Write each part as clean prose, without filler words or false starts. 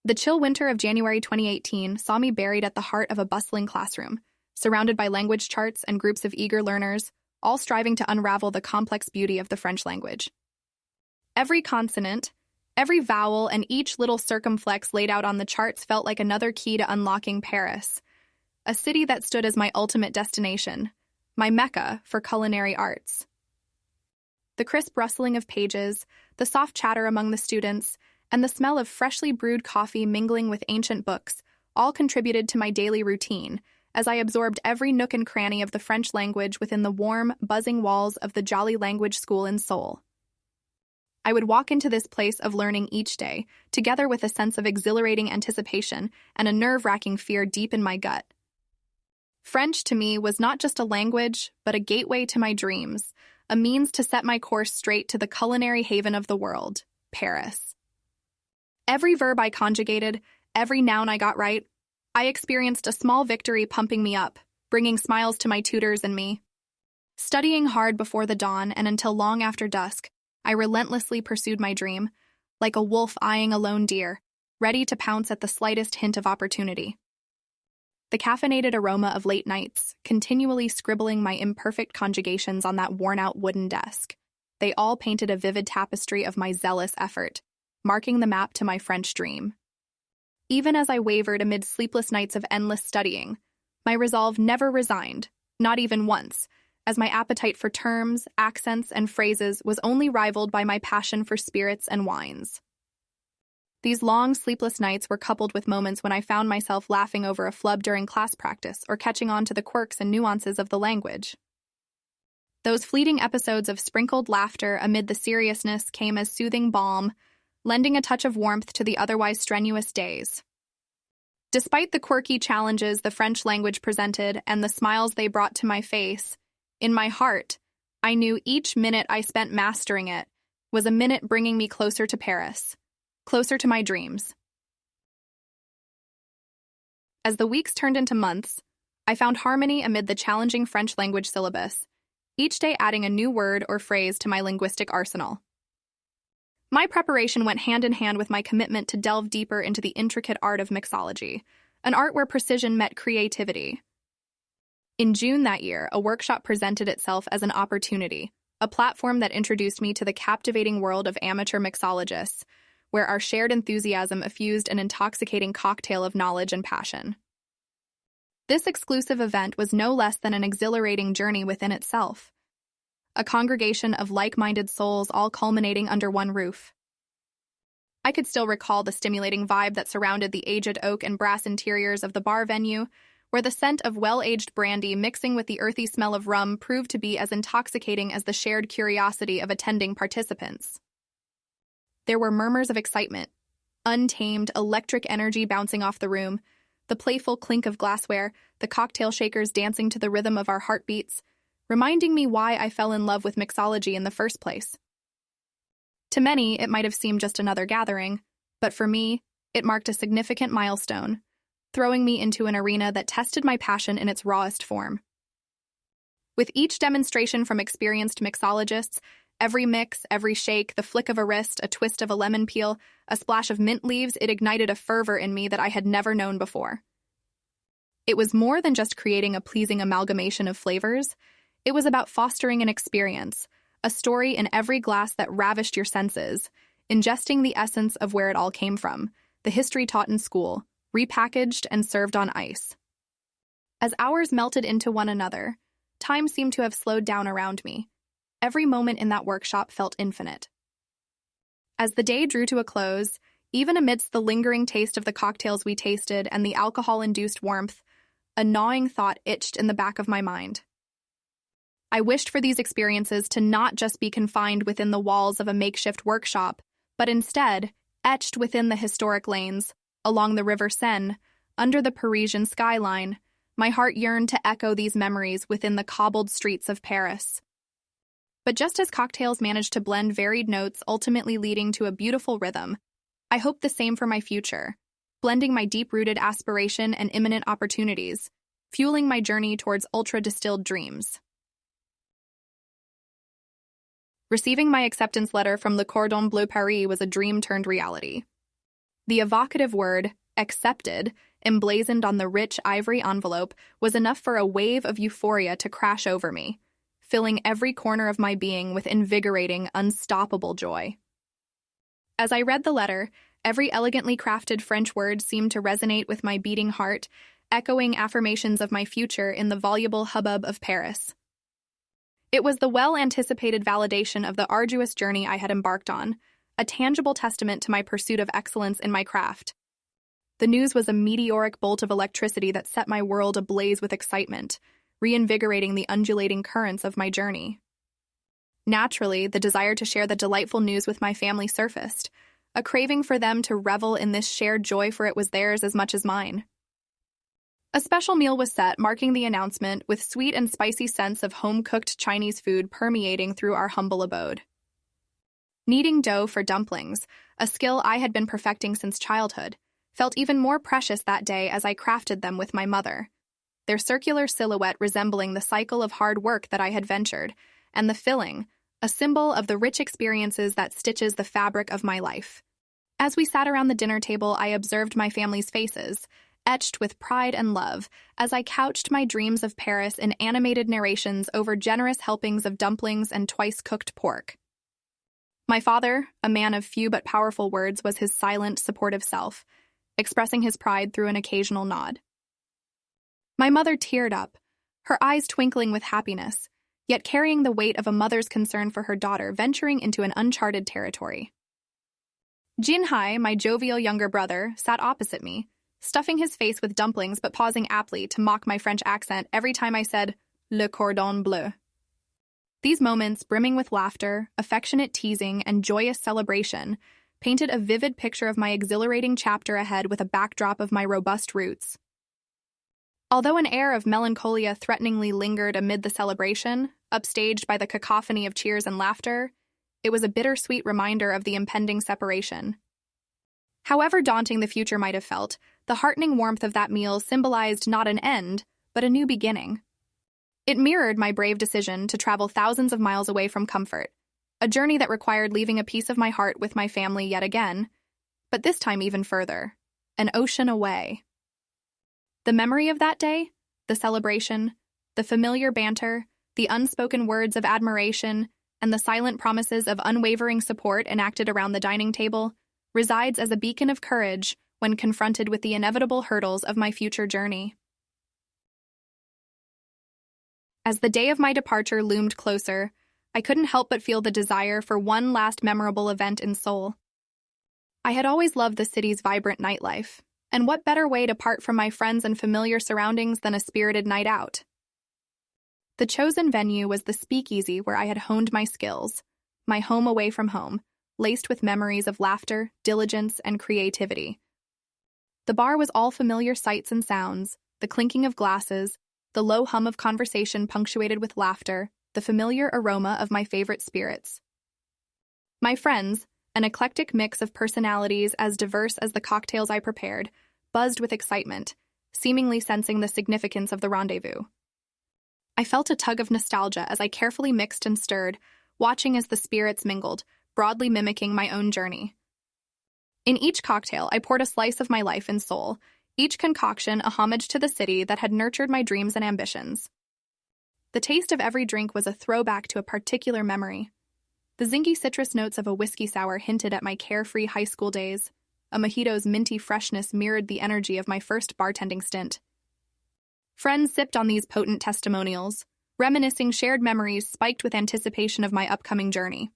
The chill winter of January 2018 saw me buried at the heart of a bustling classroom, surrounded by language charts and groups of eager learners, all striving to unravel the complex beauty of the French language. Every consonant, every vowel, and each little circumflex laid out on the charts felt like another key to unlocking Paris, a city that stood as my ultimate destination, my mecca for culinary arts. The crisp rustling of pages, the soft chatter among the students, and the smell of freshly brewed coffee mingling with ancient books all contributed to my daily routine as I absorbed every nook and cranny of the French language within the warm, buzzing walls of the Jolly Language School in Seoul. I would walk into this place of learning each day, together with a sense of exhilarating anticipation and a nerve-wracking fear deep in my gut. French, to me, was not just a language, but a gateway to my dreams, a means to set my course straight to the culinary haven of the world, Paris. Every verb I conjugated, every noun I got right, I experienced a small victory pumping me up, bringing smiles to my tutors and me. Studying hard before the dawn and until long after dusk, I relentlessly pursued my dream, like a wolf eyeing a lone deer, ready to pounce at the slightest hint of opportunity. The caffeinated aroma of late nights, continually scribbling my imperfect conjugations on that worn-out wooden desk, they all painted a vivid tapestry of my zealous effort, marking the map to my French dream. Even as I wavered amid sleepless nights of endless studying, my resolve never resigned, not even once, as my appetite for terms, accents, and phrases was only rivaled by my passion for spirits and wines. These long, sleepless nights were coupled with moments when I found myself laughing over a flub during class practice or catching on to the quirks and nuances of the language. Those fleeting episodes of sprinkled laughter amid the seriousness came as soothing balm, lending a touch of warmth to the otherwise strenuous days. Despite the quirky challenges the French language presented and the smiles they brought to my face, in my heart, I knew each minute I spent mastering it was a minute bringing me closer to Paris, closer to my dreams. As the weeks turned into months, I found harmony amid the challenging French language syllabus, each day adding a new word or phrase to my linguistic arsenal. My preparation went hand in hand with my commitment to delve deeper into the intricate art of mixology, an art where precision met creativity. In June that year, a workshop presented itself as an opportunity, a platform that introduced me to the captivating world of amateur mixologists, where our shared enthusiasm effused an intoxicating cocktail of knowledge and passion. This exclusive event was no less than an exhilarating journey within itself, a congregation of like-minded souls all culminating under one roof. I could still recall the stimulating vibe that surrounded the aged oak and brass interiors of the bar venue, where the scent of well-aged brandy mixing with the earthy smell of rum proved to be as intoxicating as the shared curiosity of attending participants. There were murmurs of excitement, untamed, electric energy bouncing off the room, the playful clink of glassware, the cocktail shakers dancing to the rhythm of our heartbeats, reminding me why I fell in love with mixology in the first place. To many, it might have seemed just another gathering, but for me, it marked a significant milestone, throwing me into an arena that tested my passion in its rawest form. With each demonstration from experienced mixologists, every mix, every shake, the flick of a wrist, a twist of a lemon peel, a splash of mint leaves, it ignited a fervor in me that I had never known before. It was more than just creating a pleasing amalgamation of flavors. It was about fostering an experience, a story in every glass that ravished your senses, ingesting the essence of where it all came from, the history taught in school, repackaged and served on ice. As hours melted into one another, time seemed to have slowed down around me. Every moment in that workshop felt infinite. As the day drew to a close, even amidst the lingering taste of the cocktails we tasted and the alcohol-induced warmth, a gnawing thought itched in the back of my mind. I wished for these experiences to not just be confined within the walls of a makeshift workshop, but instead, etched within the historic lanes, along the River Seine, under the Parisian skyline, my heart yearned to echo these memories within the cobbled streets of Paris. But just as cocktails managed to blend varied notes, ultimately leading to a beautiful rhythm, I hoped the same for my future, blending my deep-rooted aspiration and imminent opportunities, fueling my journey towards ultra-distilled dreams. Receiving my acceptance letter from the Cordon Bleu Paris was a dream turned reality. The evocative word, accepted, emblazoned on the rich ivory envelope, was enough for a wave of euphoria to crash over me, filling every corner of my being with invigorating, unstoppable joy. As I read the letter, every elegantly crafted French word seemed to resonate with my beating heart, echoing affirmations of my future in the voluble hubbub of Paris. It was the well-anticipated validation of the arduous journey I had embarked on, a tangible testament to my pursuit of excellence in my craft. The news was a meteoric bolt of electricity that set my world ablaze with excitement, reinvigorating the undulating currents of my journey. Naturally, the desire to share the delightful news with my family surfaced, a craving for them to revel in this shared joy, for it was theirs as much as mine. A special meal was set, marking the announcement, with sweet and spicy scents of home-cooked Chinese food permeating through our humble abode. Kneading dough for dumplings, a skill I had been perfecting since childhood, felt even more precious that day as I crafted them with my mother, their circular silhouette resembling the cycle of hard work that I had ventured, and the filling, a symbol of the rich experiences that stitches the fabric of my life. As we sat around the dinner table, I observed my family's faces, etched with pride and love, as I couched my dreams of Paris in animated narrations over generous helpings of dumplings and twice-cooked pork. My father, a man of few but powerful words, was his silent, supportive self, expressing his pride through an occasional nod. My mother teared up, her eyes twinkling with happiness, yet carrying the weight of a mother's concern for her daughter venturing into an uncharted territory. Jinhai, my jovial younger brother, sat opposite me, stuffing his face with dumplings but pausing aptly to mock my French accent every time I said, "Le cordon bleu." These moments, brimming with laughter, affectionate teasing, and joyous celebration, painted a vivid picture of my exhilarating chapter ahead with a backdrop of my robust roots. Although an air of melancholia threateningly lingered amid the celebration, upstaged by the cacophony of cheers and laughter, it was a bittersweet reminder of the impending separation. However daunting the future might have felt, the heartening warmth of that meal symbolized not an end, but a new beginning. It mirrored my brave decision to travel thousands of miles away from comfort, a journey that required leaving a piece of my heart with my family yet again, but this time even further, an ocean away. The memory of that day, the celebration, the familiar banter, the unspoken words of admiration, and the silent promises of unwavering support enacted around the dining table resides as a beacon of courage when confronted with the inevitable hurdles of my future journey. As the day of my departure loomed closer, I couldn't help but feel the desire for one last memorable event in Seoul. I had always loved the city's vibrant nightlife, and what better way to part from my friends and familiar surroundings than a spirited night out? The chosen venue was the speakeasy where I had honed my skills, my home away from home, laced with memories of laughter, diligence, and creativity. The bar was all familiar sights and sounds, the clinking of glasses, the low hum of conversation punctuated with laughter, the familiar aroma of my favorite spirits. My friends, an eclectic mix of personalities as diverse as the cocktails I prepared, buzzed with excitement, seemingly sensing the significance of the rendezvous. I felt a tug of nostalgia as I carefully mixed and stirred, watching as the spirits mingled, broadly mimicking my own journey. In each cocktail, I poured a slice of my life in Seoul, each concoction a homage to the city that had nurtured my dreams and ambitions. The taste of every drink was a throwback to a particular memory. The zingy citrus notes of a whiskey sour hinted at my carefree high school days. A mojito's minty freshness mirrored the energy of my first bartending stint. Friends sipped on these potent testimonials, reminiscing shared memories spiked with anticipation of my upcoming journey.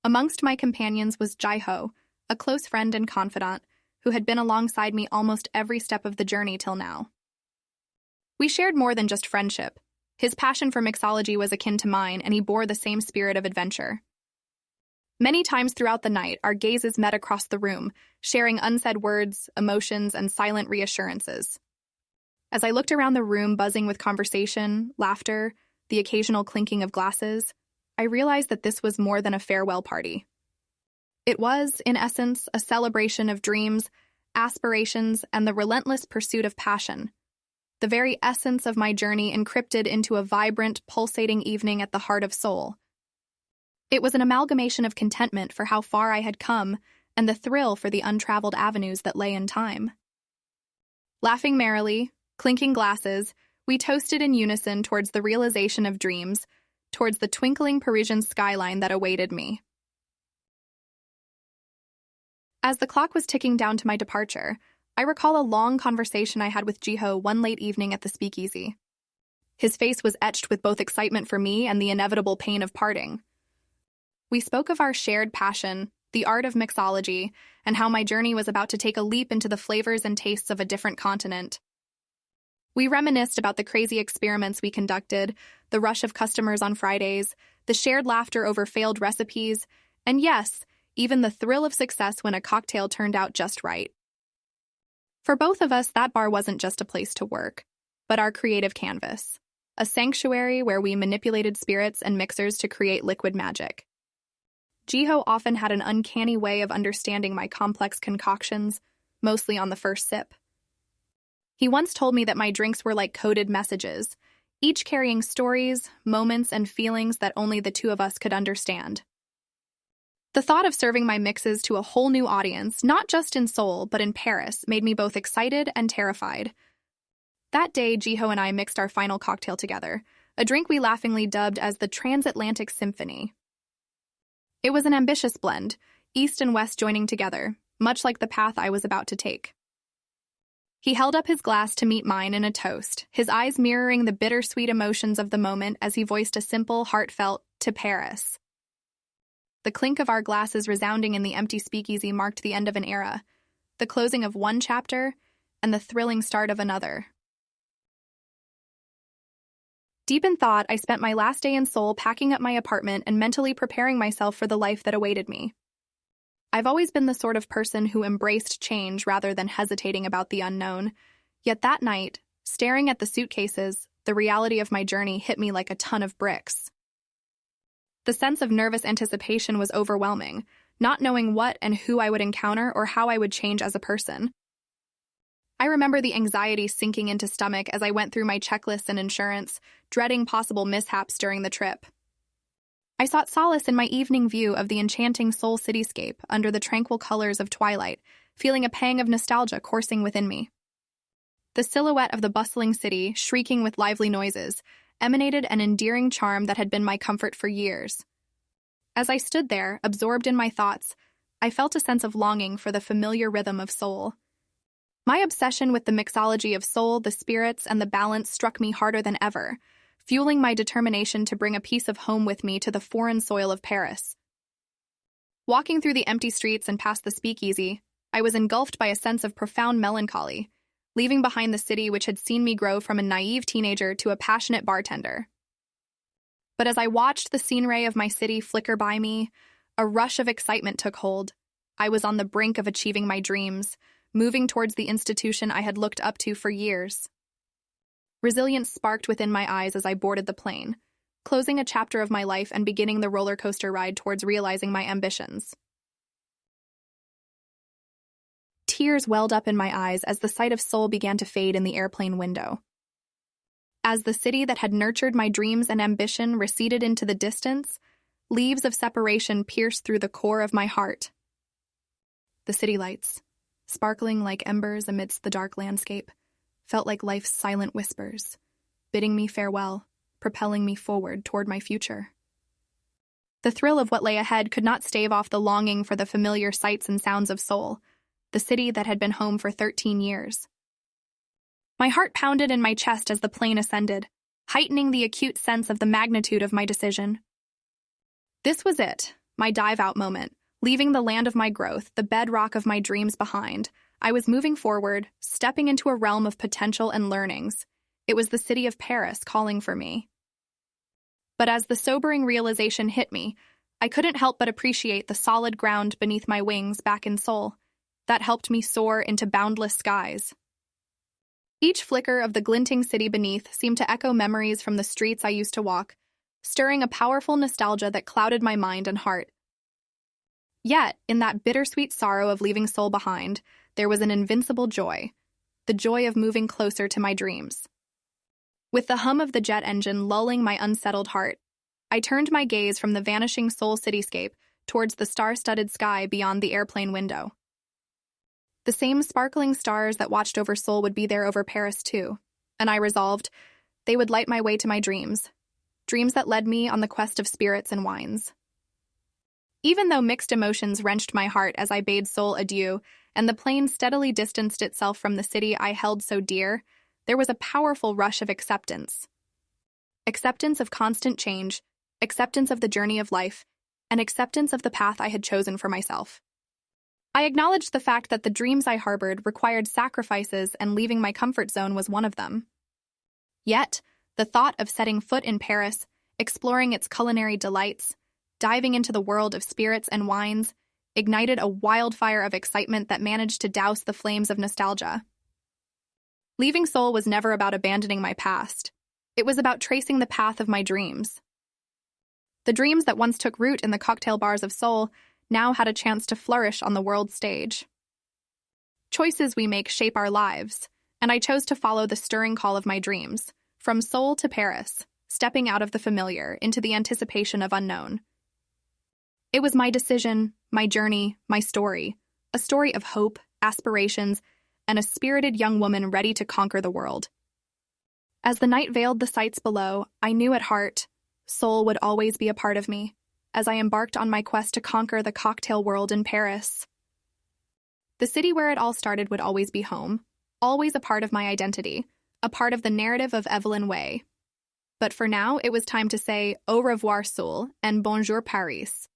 Amongst my companions was Jai-ho, a close friend and confidant, who had been alongside me almost every step of the journey till now. We shared more than just friendship. His passion for mixology was akin to mine, and he bore the same spirit of adventure. Many times throughout the night, our gazes met across the room, sharing unsaid words, emotions, and silent reassurances. As I looked around the room buzzing with conversation, laughter, the occasional clinking of glasses, I realized that this was more than a farewell party. It was, in essence, a celebration of dreams, aspirations, and the relentless pursuit of passion. The very essence of my journey encrypted into a vibrant, pulsating evening at the heart of Seoul. It was an amalgamation of contentment for how far I had come and the thrill for the untraveled avenues that lay in time. Laughing merrily, clinking glasses, we toasted in unison towards the realization of dreams, towards the twinkling Parisian skyline that awaited me. As the clock was ticking down to my departure, I recall a long conversation I had with Jiho one late evening at the speakeasy. His face was etched with both excitement for me and the inevitable pain of parting. We spoke of our shared passion, the art of mixology, and how my journey was about to take a leap into the flavors and tastes of a different continent. We reminisced about the crazy experiments we conducted, the rush of customers on Fridays, the shared laughter over failed recipes, and yes, even the thrill of success when a cocktail turned out just right. For both of us, that bar wasn't just a place to work, but our creative canvas, a sanctuary where we manipulated spirits and mixers to create liquid magic. Jiho often had an uncanny way of understanding my complex concoctions, mostly on the first sip. He once told me that my drinks were like coded messages, each carrying stories, moments, and feelings that only the two of us could understand. The thought of serving my mixes to a whole new audience, not just in Seoul, but in Paris, made me both excited and terrified. That day, Jiho and I mixed our final cocktail together, a drink we laughingly dubbed as the Transatlantic Symphony. It was an ambitious blend, East and West joining together, much like the path I was about to take. He held up his glass to meet mine in a toast, his eyes mirroring the bittersweet emotions of the moment as he voiced a simple, heartfelt, "To Paris." The clink of our glasses resounding in the empty speakeasy marked the end of an era, the closing of one chapter, and the thrilling start of another. Deep in thought, I spent my last day in Seoul packing up my apartment and mentally preparing myself for the life that awaited me. I've always been the sort of person who embraced change rather than hesitating about the unknown, yet that night, staring at the suitcases, the reality of my journey hit me like a ton of bricks. The sense of nervous anticipation was overwhelming, not knowing what and who I would encounter or how I would change as a person. I remember the anxiety sinking into stomach as I went through my checklists and insurance, dreading possible mishaps during the trip. I sought solace in my evening view of the enchanting Seoul cityscape under the tranquil colors of twilight, feeling a pang of nostalgia coursing within me. The silhouette of the bustling city, shrieking with lively noises, emanated an endearing charm that had been my comfort for years. As I stood there, absorbed in my thoughts, I felt a sense of longing for the familiar rhythm of Seoul. My obsession with the mixology of Seoul, the spirits, and the balance struck me harder than ever, fueling my determination to bring a piece of home with me to the foreign soil of Paris. Walking through the empty streets and past the speakeasy, I was engulfed by a sense of profound melancholy, leaving behind the city which had seen me grow from a naive teenager to a passionate bartender. But as I watched the scenery of my city flicker by me, a rush of excitement took hold. I was on the brink of achieving my dreams, moving towards the institution I had looked up to for years. Resilience sparked within my eyes as I boarded the plane, closing a chapter of my life and beginning the roller coaster ride towards realizing my ambitions. Tears welled up in my eyes as the sight of Seoul began to fade in the airplane window. As the city that had nurtured my dreams and ambition receded into the distance, leaves of separation pierced through the core of my heart. The city lights, sparkling like embers amidst the dark landscape, felt like life's silent whispers, bidding me farewell, propelling me forward toward my future. The thrill of what lay ahead could not stave off the longing for the familiar sights and sounds of Seoul, the city that had been home for 13 years. My heart pounded in my chest as the plane ascended, heightening the acute sense of the magnitude of my decision. This was it, my dive-out moment, leaving the land of my growth, the bedrock of my dreams behind. I was moving forward, stepping into a realm of potential and learnings. It was the city of Paris calling for me. But as the sobering realization hit me, I couldn't help but appreciate the solid ground beneath my wings back in Seoul. That helped me soar into boundless skies. Each flicker of the glinting city beneath seemed to echo memories from the streets I used to walk, stirring a powerful nostalgia that clouded my mind and heart. Yet, in that bittersweet sorrow of leaving Seoul behind, there was an invincible joy, the joy of moving closer to my dreams. With the hum of the jet engine lulling my unsettled heart, I turned my gaze from the vanishing Seoul cityscape towards the star-studded sky beyond the airplane window. The same sparkling stars that watched over Seoul would be there over Paris too, and I resolved they would light my way to my dreams that led me on the quest of spirits and wines. Even though mixed emotions wrenched my heart as I bade Seoul adieu and the plane steadily distanced itself from the city I held so dear, there was a powerful rush of acceptance. Acceptance of constant change, acceptance of the journey of life, and acceptance of the path I had chosen for myself. I acknowledged the fact that the dreams I harbored required sacrifices, and leaving my comfort zone was one of them. Yet, the thought of setting foot in Paris, exploring its culinary delights, diving into the world of spirits and wines, ignited a wildfire of excitement that managed to douse the flames of nostalgia. Leaving Seoul was never about abandoning my past. It was about tracing the path of my dreams. The dreams that once took root in the cocktail bars of Seoul now had a chance to flourish on the world stage. Choices we make shape our lives, and I chose to follow the stirring call of my dreams, from Seoul to Paris, stepping out of the familiar into the anticipation of unknown. It was my decision, my journey, my story, a story of hope, aspirations, and a spirited young woman ready to conquer the world. As the night veiled the sights below, I knew at heart, Seoul would always be a part of me, as I embarked on my quest to conquer the cocktail world in Paris. The city where it all started would always be home, always a part of my identity, a part of the narrative of Evelyn Way. But for now, it was time to say au revoir Seoul and bonjour Paris.